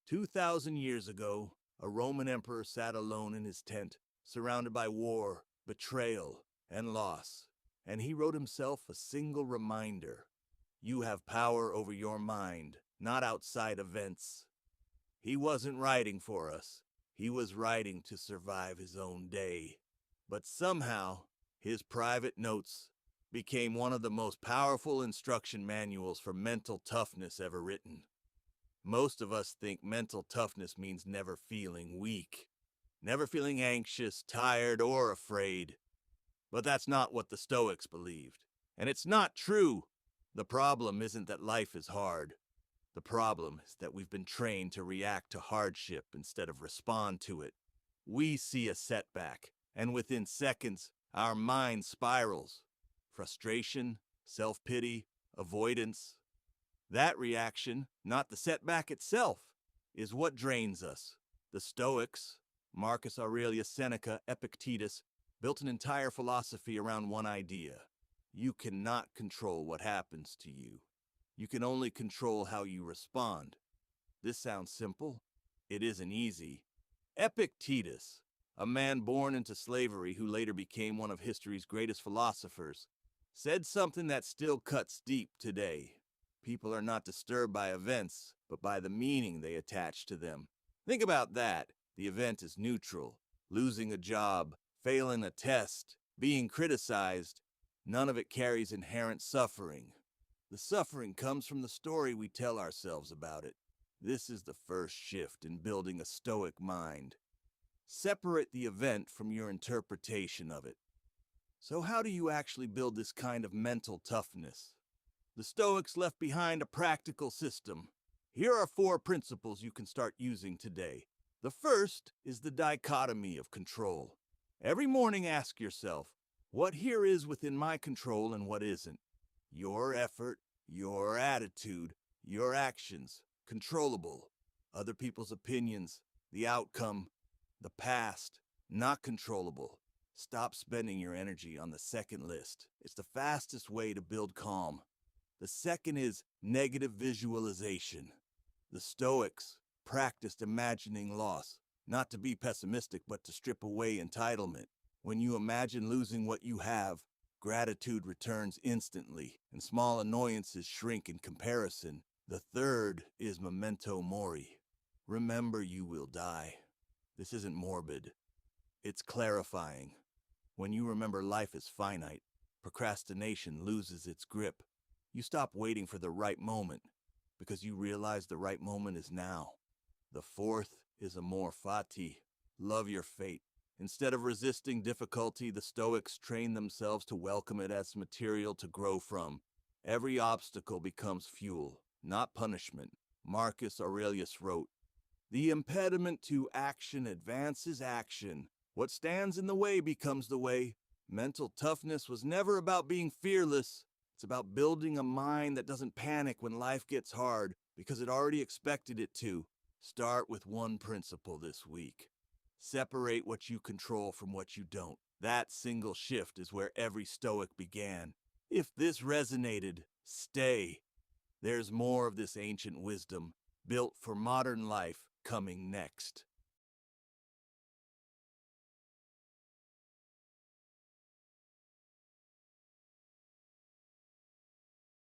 2,000 years ago, a Roman emperor sat alone in his tent, surrounded by war, betrayal, and loss. And he wrote himself a single reminder: you have power over your mind, not outside events. He wasn't writing for us. He was writing to survive his own day. But somehow, his private notes became one of the most powerful instruction manuals for mental toughness ever written. Most of us think mental toughness means never feeling weak, never feeling anxious, tired, or afraid. But that's not what the Stoics believed. And it's not true. The problem isn't that life is hard. The problem is that we've been trained to react to hardship instead of respond to it. We see a setback, and within seconds, our mind spirals. Frustration, self-pity, avoidance. That reaction, not the setback itself, is what drains us. The Stoics, Marcus Aurelius, Seneca, Epictetus, built an entire philosophy around one idea. You cannot control what happens to you. You can only control how you respond. This sounds simple. It isn't easy. Epictetus, a man born into slavery who later became one of history's greatest philosophers, said something that still cuts deep today. People are not disturbed by events, but by the meaning they attach to them. Think about that. The event is neutral. Losing a job, failing a test, being criticized, none of it carries inherent suffering. The suffering comes from the story we tell ourselves about it. This is the first shift in building a Stoic mind. Separate the event from your interpretation of it. So how do you actually build this kind of mental toughness? The Stoics left behind a practical system. Here are 4 principles you can start using today. The first is the dichotomy of control. Every morning ask yourself, what here is within my control and what isn't? Your effort, your attitude, your actions, controllable. Other people's opinions, the outcome, the past, not controllable. Stop spending your energy on the second list. It's the fastest way to build calm. The second is negative visualization. The Stoics practiced imagining loss, not to be pessimistic, but to strip away entitlement. When you imagine losing what you have, gratitude returns instantly, and small annoyances shrink in comparison. The third is Memento Mori. Remember you will die. This isn't morbid. It's clarifying. When you remember life is finite, procrastination loses its grip. You stop waiting for the right moment, because you realize the right moment is now. The fourth is Amor Fati. Love your fate. Instead of resisting difficulty, the Stoics train themselves to welcome it as material to grow from. Every obstacle becomes fuel, not punishment. Marcus Aurelius wrote, "The impediment to action advances action. What stands in the way becomes the way." Mental toughness was never about being fearless. It's about building a mind that doesn't panic when life gets hard because it already expected it to. Start with one principle this week. Separate what you control from what you don't. That single shift is where every Stoic began. If this resonated, stay. There's more of this ancient wisdom, built for modern life, coming next.